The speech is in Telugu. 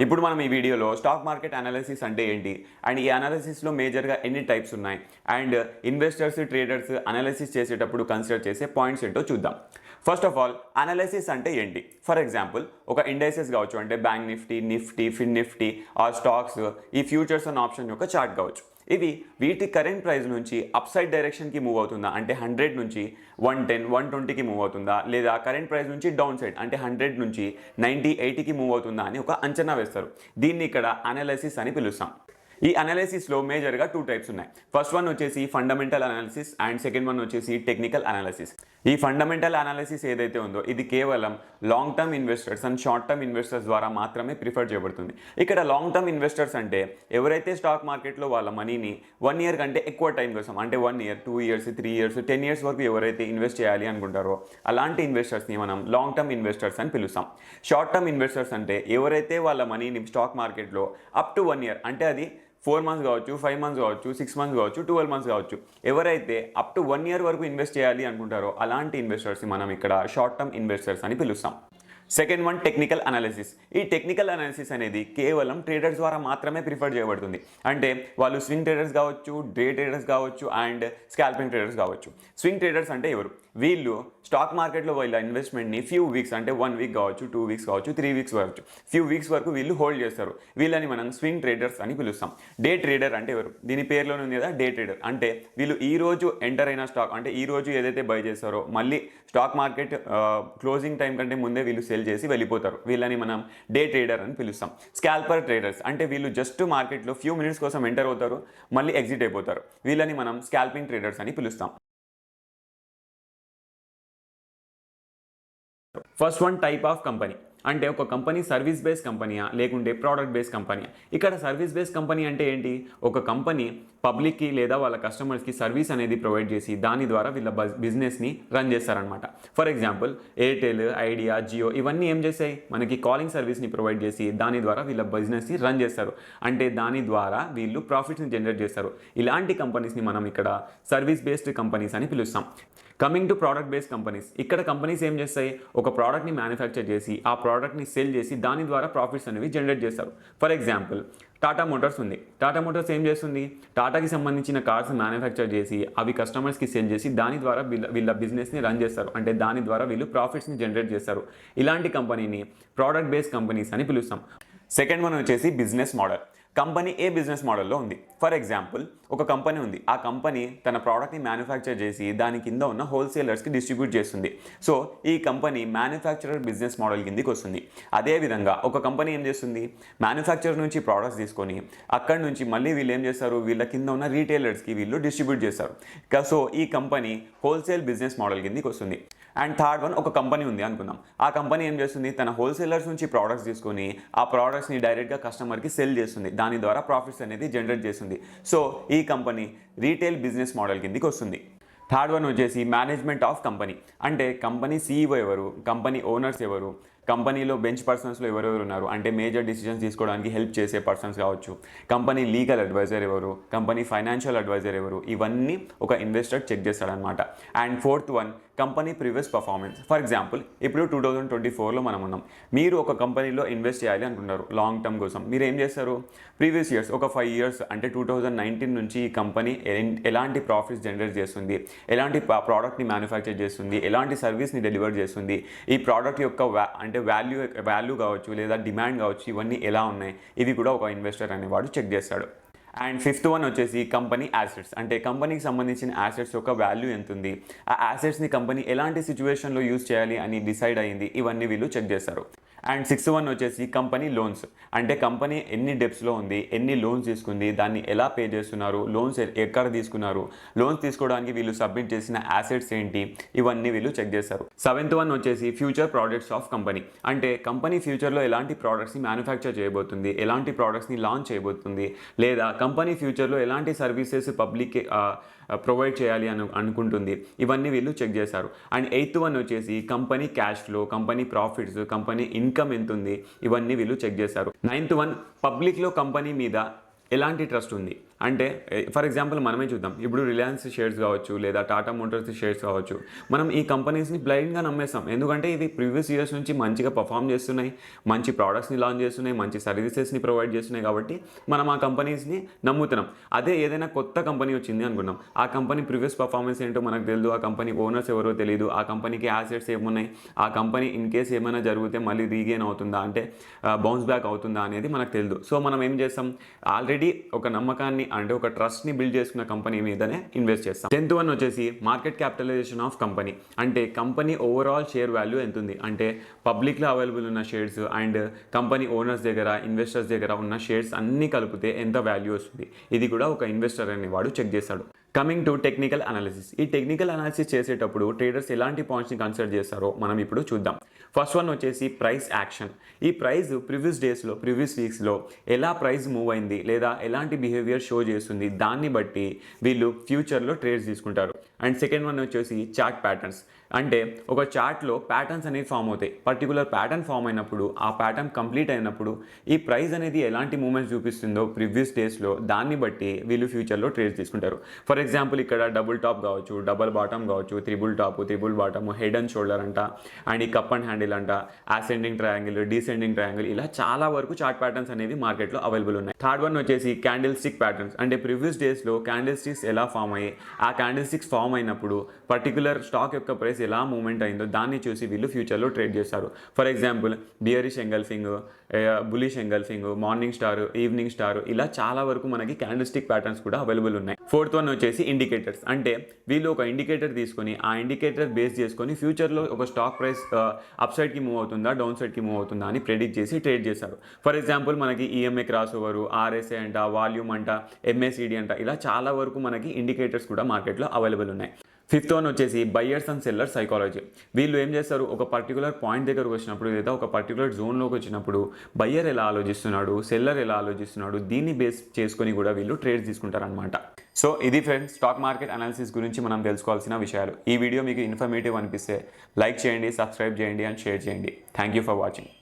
ఇప్పుడు మనం ఈ వీడియోలో స్టాక్ మార్కెట్ అనాలిసిస్ అంటే ఏంటి అండ్ ఈ అనాలిసిస్లో మేజర్గా ఎన్ని టైప్స్ ఉన్నాయి అండ్ ఇన్వెస్టర్స్ ట్రేడర్స్ అనాలిసిస్ చేసేటప్పుడు కన్సిడర్ చేసే పాయింట్స్ ఏంటో చూద్దాం. ఫస్ట్ ఆఫ్ ఆల్ అనాలిసిస్ అంటే ఏంటి? ఫర్ ఎగ్జాంపుల్ ఒక ఇండైసెస్ కావచ్చు, అంటే బ్యాంక్ నిఫ్టీ, ఫిన్ నిఫ్టీ, ఆ స్టాక్స్, ఈ ఫ్యూచర్స్ అండ్ ఆప్షన్ యొక్క చార్ట్ కావచ్చు. ఇది వీటి కరెంట్ ప్రైస్ నుంచి అప్ సైడ్ డైరెక్షన్కి మూవ్ అవుతుందా, అంటే 100 నుంచి 110, 120కి మూవ్ అవుతుందా, లేదా కరెంట్ ప్రైస్ నుంచి డౌన్ సైడ్ అంటే 100 నుంచి 90, 80కి మూవ్ అవుతుందా అని ఒక అంచనా వేస్తారు. దీన్ని ఇక్కడ అనాలిసిస్ అని పిలుస్తాం. ఈ అనాలిసిస్లో మేజర్గా 2 టైప్స్ ఉన్నాయి. ఫస్ట్ వన్ వచ్చేసి fundamental analysis and second one వచ్చేసి టెక్నికల్ అనాలిసిస్. ఈ ఫండమెంటల్ అనాలిసిస్ ఏదైతే ఉందో ఇది కేవలం long term investors and short term investors ద్వారా మాత్రమే ప్రిఫర్ చేయబడుతుంది. ఇక్కడ లాంగ్ టర్మ్ ఇన్వెస్టర్స్ అంటే ఎవరైతే స్టాక్ మార్కెట్లో వాళ్ళ మనీని 1 ఇయర్ కంటే ఎక్కువ టైం కోసం, అంటే 1 ఇయర్, 2 ఇయర్స్, 3 ఇయర్స్, 10 ఇయర్స్ వరకు ఎవరైతే ఇన్వెస్ట్ చేయాలి అనుకుంటారో అలాంటి ఇన్వెస్టర్స్ని మనం లాంగ్ టర్మ్ ఇన్వెస్టర్స్ అని పిలుస్తాం. షార్ట్ టర్మ్ ఇన్వెస్టర్స్ అంటే ఎవరైతే వాళ్ళ మనీని స్టాక్ మార్కెట్లో అప్ టు 1 ఇయర్, అంటే అది 4 మంత్స్ కావచ్చు, 5 మంత్స్ కావచ్చు, 6 మంత్స్ కావచ్చు, 12 మంత్స్ కావచ్చు, ఎవరైతే అప్ టు 1 ఇయర్ వరకు ఇన్వెస్ట్ చేయాలి అనుకుంటారో అలాంటి ఇన్వెస్టర్స్ని మనం ఇక్కడ షార్ట్ టర్మ్ ఇన్వెస్టర్స్ అని పిలుస్తాం. Second one technical analysis. ఈ టెక్నికల్ అనాలిసిస్ అనేది కేవలం ట్రేడర్స్ ద్వారా మాత్రమే ప్రిఫర్ చేయబడుతుంది. అంటే వాళ్ళు స్వింగ్ ట్రేడర్స్ కావచ్చు, డే ట్రేడర్స్ కావచ్చు అండ్ స్కాల్పింగ్ ట్రేడర్స్ కావచ్చు. స్వింగ్ ట్రేడర్స్ అంటే ఎవరు? వీళ్ళు స్టాక్ మార్కెట్లో వీళ్ళ ఇన్వెస్ట్మెంట్ని ఫ్యూ వీక్స్, అంటే 1 వీక్ కావచ్చు, 2 వీక్స్ కావచ్చు, 3 వీక్స్ కావచ్చు, ఫ్యూ వీక్స్ వరకు వీళ్ళు హోల్డ్ చేస్తారు. వీళ్ళని మనం స్వింగ్ ట్రేడర్స్ అని పిలుస్తాం. డే ట్రేడర్ అంటే ఎవరు? దీని పేరులోనే ఉంది కదా, డే ట్రేడర్. అంటే వీళ్ళు ఈ రోజు ఎంటర్ అయిన స్టాక్, అంటే ఈ రోజు ఏదైతే బై చేస్తారో మళ్ళీ స్టాక్ మార్కెట్ క్లోజింగ్ టైం కంటే ముందే వీళ్ళు సెల్ చేసి వెళ్ళిపోతారు. వీళ్ళని మనం డే ట్రేడర్ అని పిలుస్తాం. స్కాల్పర్ ట్రేడర్స్ అంటే వీళ్ళు జస్ట్ మార్కెట్లో ఫ్యూ మినిట్స్ కోసం ఎంటర్ అవుతారు, మళ్ళీ ఎగ్జిట్ అయిపోతారు. వీళ్ళని మనం స్కాల్పింగ్ ట్రేడర్స్ అని పిలుస్తాం. First one type of company. అంటే ఒక కంపెనీ సర్వీస్ బేస్డ్ కంపెనీయా లేకుంటే ప్రోడక్ట్ బేస్డ్ కంపెనీయా? ఇక్కడ సర్వీస్ బేస్డ్ కంపెనీ అంటే ఏంటి? ఒక కంపెనీ పబ్లిక్కి లేదా వాళ్ళ కస్టమర్స్కి సర్వీస్ అనేది ప్రొవైడ్ చేసి దాని ద్వారా వీళ్ళ బిజినెస్ని రన్ చేస్తారనమాట. For example Airtel, Idea, Jio ఇవన్నీ ఏం చేస్తాయి? మనకి కాలింగ్ సర్వీస్ని ప్రొవైడ్ చేసి దాని ద్వారా వీళ్ళ బిజినెస్ని రన్ చేస్తారు. అంటే దాని ద్వారా వీళ్ళు ప్రాఫిట్స్ని జనరేట్ చేస్తారు. ఇలాంటి కంపెనీస్ని మనం ఇక్కడ సర్వీస్ బేస్డ్ కంపెనీస్ అని పిలుస్తాం. Coming to product based companies. ఇక్కడ కంపెనీస్ ఏం చేస్తాయి? ఒక ప్రోడక్ట్ని మ్యానుఫ్యాక్చర్ చేసి ఆ ప్రోడక్ట్ని సెల్ చేసి దాని ద్వారా ప్రాఫిట్స్ అనేవి జనరేట్ చేస్తారు. ఫర్ ఎగ్జాంపుల్ టాటా మోటార్స్ ఉంది. టాటా మోటార్స్ ఏం చేస్తుంది? టాటాకి సంబంధించిన కార్స్ మ్యానుఫ్యాక్చర్ చేసి అవి కస్టమర్స్కి సెల్ చేసి దాని ద్వారా వీళ్ళ బిజినెస్ని రన్ చేస్తారు. అంటే దాని ద్వారా వీళ్ళు ప్రాఫిట్స్ని జనరేట్ చేస్తారు. ఇలాంటి కంపెనీని ప్రోడక్ట్ బేస్డ్ కంపెనీస్ అని పిలుస్తాం. సెకండ్ వన్ వచ్చేసి బిజినెస్ మోడల్. కంపెనీ ఏ బిజినెస్ మోడల్లో ఉంది? ఫర్ ఎగ్జాంపుల్ ఒక కంపెనీ ఉంది. ఆ కంపెనీ తన ప్రోడక్ట్ని మ్యానుఫ్యాక్చర్ చేసి దాని కింద ఉన్న హోల్సేలర్స్కి డిస్ట్రిబ్యూట్ చేస్తుంది. సో ఈ కంపెనీ మ్యానుఫ్యాక్చరర్ బిజినెస్ మోడల్ కిందకి వస్తుంది. అదేవిధంగా ఒక కంపెనీ ఏం చేస్తుంది? మ్యానుఫ్యాక్చరర్ నుంచి ప్రోడక్ట్స్ తీసుకొని అక్కడి నుంచి మళ్ళీ వీళ్ళు ఏం చేస్తారు? వీళ్ళ కింద ఉన్న రీటైలర్స్కి వీళ్ళు డిస్ట్రిబ్యూట్ చేస్తారు. సో ఈ కంపెనీ హోల్సేల్ బిజినెస్ మోడల్ కిందకి వస్తుంది. అండ్ థర్డ్ వన్, ఒక కంపెనీ ఉంది అనుకుందాం. ఆ కంపెనీ ఏం చేస్తుంది? తన హోల్సేలర్స్ నుంచి ప్రోడక్ట్స్ తీసుకొని ఆ ప్రోడక్ట్స్ని డైరెక్ట్గా కస్టమర్కి సెల్ చేస్తుంది. దాని ద్వారా ప్రాఫిట్స్ అనేది జనరేట్ చేస్తుంది. సో ఈ కంపెనీ రీటైల్ బిజినెస్ మోడల్ కిందకి వస్తుంది. థర్డ్ వన్ వచ్చేసి మేనేజ్మెంట్ ఆఫ్ కంపెనీ. అంటే కంపెనీ సీఈఓ ఎవరు, కంపెనీ ఓనర్స్ ఎవరు, కంపెనీలో బెంచ్ పర్సన్స్లో ఎవరెవరు ఉన్నారు, అంటే మేజర్ డిసిజన్స్ తీసుకోవడానికి హెల్ప్ చేసే పర్సన్స్ కావచ్చు, కంపెనీ లీగల్ అడ్వైజర్ ఎవరు, కంపెనీ ఫైనాన్షియల్ అడ్వైజర్ ఎవరు, ఇవన్నీ ఒక ఇన్వెస్టర్ చెక్ చేస్తాడనమాట. And fourth one, company previous performance. For example ఇప్పుడు 2024లో మనం ఉన్నాం. మీరు ఒక కంపెనీలో ఇన్వెస్ట్ చేయాలి అనుకుంటారు లాంగ్ టర్మ్ కోసం. మీరు ఏం చేస్తారు? ప్రీవియస్ ఇయర్స్, ఒక 5 ఇయర్స్ అంటే 2019 నుంచి ఈ కంపెనీ ఎలాంటి ప్రాఫిట్స్ జనరేట్ చేస్తుంది, ఎలాంటి ప్రోడక్ట్ని మ్యానుఫ్యాక్చర్ చేస్తుంది, ఎలాంటి సర్వీస్ని డెలివర్ చేస్తుంది, ఈ ప్రోడక్ట్ యొక్క అంటే వాల్యూ కావచ్చు లేదా డిమాండ్ కావచ్చు, ఇవన్నీ ఎలా ఉన్నాయి, ఇవి కూడా ఒక ఇన్వెస్టర్ అనేవాడు చెక్ చేస్తాడు. అండ్ ఫిఫ్త్ వన్ వచ్చేసి కంపెనీ యాసెట్స్. అంటే కంపెనీకి సంబంధించిన యాసెట్స్ యొక్క వాల్యూ ఎంత ఉంది, ఆ యాసెట్స్ని కంపెనీ ఎలాంటి సిచ్యువేషన్లో యూజ్ చేయాలి అని డిసైడ్ అయ్యింది, ఇవన్నీ వీళ్ళు చెక్ చేస్తారు. అండ్ సిక్స్త్ వన్ వచ్చేసి కంపెనీ లోన్స్. అంటే కంపెనీ ఎన్ని డెప్స్లో ఉంది, ఎన్ని లోన్స్ తీసుకుంది, దాన్ని ఎలా పే చేస్తున్నారు, లోన్స్ ఎక్కడ తీసుకున్నారు, లోన్స్ తీసుకోవడానికి వీళ్ళు సబ్మిట్ చేసిన యాసెట్స్ ఏంటి, ఇవన్నీ వీళ్ళు చెక్ చేస్తారు. సెవెంత్ వన్ వచ్చేసి ఫ్యూచర్ ప్రోడక్ట్స్ ఆఫ్ కంపెనీ. అంటే కంపెనీ ఫ్యూచర్లో ఎలాంటి ప్రోడక్ట్స్ని మ్యానుఫ్యాక్చర్ చేయబోతుంది, ఎలాంటి ప్రోడక్ట్స్ని లాంచ్ చేయబోతుంది, లేదా కంపెనీ ఫ్యూచర్లో ఎలాంటి సర్వీసెస్ పబ్లిక్ ప్రొవైడ్ చేయాలి అనుకుంటుంది, ఇవన్నీ వీళ్ళు చెక్ చేశారు. అండ్ ఎయిత్ వన్ వచ్చేసి company cash flow, company profits, company income ఎంత ఉంది, ఇవన్నీ వీళ్ళు చెక్ చేశారు. నైన్త్ వన్, పబ్లిక్లో కంపెనీ మీద ఎలాంటి ట్రస్ట్ ఉంది, అంటే ఫర్ ఎగ్జాంపుల్ మనమే చూద్దాం, ఇప్పుడు రిలయన్స్ షేర్స్ కావచ్చు లేదా టాటా మోటార్స్ షేర్స్ కావచ్చు, మనం ఈ కంపెనీస్ని బ్లైండ్గా నమ్మేస్తాం. ఎందుకంటే ఇవి ప్రీవియస్ ఇయర్స్ నుంచి మంచిగా పర్ఫామ్ చేస్తున్నాయి, మంచి ప్రోడక్ట్స్ని లాంచ్ చేస్తున్నాయి, మంచి సర్వీసెస్ని ప్రొవైడ్ చేస్తున్నాయి, కాబట్టి మనం ఆ కంపెనీస్ని నమ్ముతున్నాం. అదే ఏదైనా కొత్త కంపెనీ వచ్చింది అనుకున్నాం, ఆ కంపెనీ ప్రీవియస్ పర్ఫార్మెన్స్ ఏంటో మనకు తెలియదు, ఆ కంపెనీ ఓనర్స్ ఎవరో తెలియదు, ఆ కంపెనీకి యాసెట్స్ ఏమున్నాయి, ఆ కంపెనీ ఇన్ కేస్ ఏమైనా జరిగితే మళ్ళీ రీగెయిన్ అవుతుందా అంటే బౌన్స్ బ్యాక్ అవుతుందా అనేది మనకు తెలియదు. సో మనం ఏం చేస్తాం, ఆల్రెడీ ఒక నమ్మకాన్ని అంటే ఒక ట్రస్ట్ని బిల్డ్ చేసుకున్న కంపెనీ మీదనే ఇన్వెస్ట్ చేస్తాం. 10th వన్ వచ్చేసి మార్కెట్ క్యాపిటలైజేషన్ ఆఫ్ కంపెనీ. అంటే కంపెనీ ఓవరాల్ షేర్ వాల్యూ ఎంత ఉంది, అంటే పబ్లిక్లో అవైలబుల్ ఉన్న షేర్స్ అండ్ కంపెనీ ఓనర్స్ దగ్గర ఇన్వెస్టర్స్ దగ్గర ఉన్న షేర్స్ అన్నీ కలిపితే ఎంత వాల్యూ వస్తుంది, ఇది కూడా ఒక ఇన్వెస్టర్ అనేవాడు చెక్ చేస్తాడు. Coming to technical analysis. ఈ టెక్నికల్ అనాలిసిస్ చేసేటప్పుడు ట్రేడర్స్ ఎలాంటి పాయింట్స్ని కన్సిడర్ చేస్తారో మనం ఇప్పుడు చూద్దాం. ఫస్ట్ వన్ వచ్చేసి ప్రైస్ యాక్షన్. ఈ ప్రైస్ ప్రీవియస్ డేస్లో ప్రీవియస్ వీక్స్లో ఎలా ప్రైస్ మూవ్ అయింది లేదా ఎలాంటి బిహేవియర్ షో చేస్తుంది, దాన్ని బట్టి వీళ్ళు ఫ్యూచర్లో ట్రేడ్స్ తీసుకుంటారు. అండ్ సెకండ్ వన్ వచ్చేసి చార్ట్ ప్యాటర్న్స్. అంటే ఒక చార్ట్లో ప్యాటర్న్స్ అనేవి ఫామ్ అవుతాయి. పర్టికులర్ ప్యాటర్న్ ఫామ్ అయినప్పుడు, ఆ ప్యాటర్న్ కంప్లీట్ అయినప్పుడు ఈ ప్రైస్ అనేది ఎలాంటి మూమెంట్స్ చూపిస్తుందో ప్రీవియస్ డేస్లో, దాన్ని బట్టి వీళ్ళు ఫ్యూచర్లో ట్రేడ్స్ తీసుకుంటారు. ఫర్ ఎగ్జాంపుల్ ఇక్కడ డబుల్ టాప్ కావచ్చు, డబుల్ బాటమ్ కావచ్చు, triple top, triple bottom, head and shoulder అంట, అండ్ ఈ కప్ అండ్ హ్యాండిల్ అంట, అసెండింగ్ ట్రయాంగిల్, డిసెండింగ్ ట్రయాంగిల్, ఇలా చాలా వరకు చార్ట్ ప్యాటర్న్స్ అనేవి మార్కెట్లో అవైలబుల్ ఉన్నాయి. థర్డ్ వన్ వచ్చేసి క్యాండిల్ స్టిక్ ప్యాటర్న్స్. అంటే ప్రీవియస్ డేస్లో క్యాండిల్ స్టిక్స్ ఎలా ఫామ్ అయ్యి, ఆ క్యాండిల్ స్టిక్స్ ఫామ్ అయినప్పుడు పర్టికులర్ స్టాక్ యొక్క ప్రైస్ ఎలా మూవ్మెంట్ అయిందో దాన్ని చూసి వీళ్ళు ఫ్యూచర్లో ట్రేడ్ చేస్తారు. For example బియరిష్ engulfing, bullish engulfing, morning star, evening star, ఇలా చాలా వరకు మనకి క్యాండిల్ స్టిక్ ప్యాటర్న్స్ కూడా అవైలబుల్ ఉన్నాయి. ఫోర్త్ వన్ వచ్చేసి ఇండికేటర్స్. అంటే వీళ్ళు ఒక ఇండికేటర్ తీసుకొని ఆ ఇండికేటర్ బేస్ చేసుకొని ఫ్యూచర్లో ఒక స్టాక్ ప్రైస్ అప్ సైడ్కి మూవ్ అవుతుందా డౌన్ సైడ్కి మూవ్ అవుతుందా అని ప్రెడిక్ట్ చేసి ట్రేడ్ చేస్తారు. ఫర్ ఎగ్జాంపుల్ మనకి ఈఎంఏ క్రాస్ ఓవర్, ఆర్ఎస్ఏ అంట, వాల్యూమ్ అంట, ఎంఏసిడి అంట, ఇలా చాలా వరకు మనకి ఇండికేటర్స్ కూడా మార్కెట్లో అవైలబుల్ ఉన్నాయి. ఫిఫ్త్ వన్ వచ్చేసి బయ్యర్స్ అండ్ సెల్లర్ సైకాలజీ. వీళ్ళు ఏం చేస్తారు, ఒక పర్టికులర్ పాయింట్ దగ్గరకు వచ్చినప్పుడు లేదా ఒక పర్టికులర్ జోన్లోకి వచ్చినప్పుడు బయ్యర్ ఎలా ఆలోచిస్తున్నాడు, సెల్లర్ ఎలా ఆలోచిస్తున్నాడు, దీన్ని బేస్ చేసుకొని కూడా వీళ్ళు ట్రేడ్స్ తీసుకుంటారనమాట. సో ఇది ఫ్రెండ్స్, స్టాక్ మార్కెట్ అనాలిసిస్ గురించి మనం తెలుసుకోవాల్సిన విషయాలు. ఈ వీడియో మీకు ఇన్ఫర్మేటివ్ అనిపిస్తే లైక్ చేయండి, సబ్స్క్రైబ్ చేయండి అండ్ షేర్ చేయండి. Thank you for watching.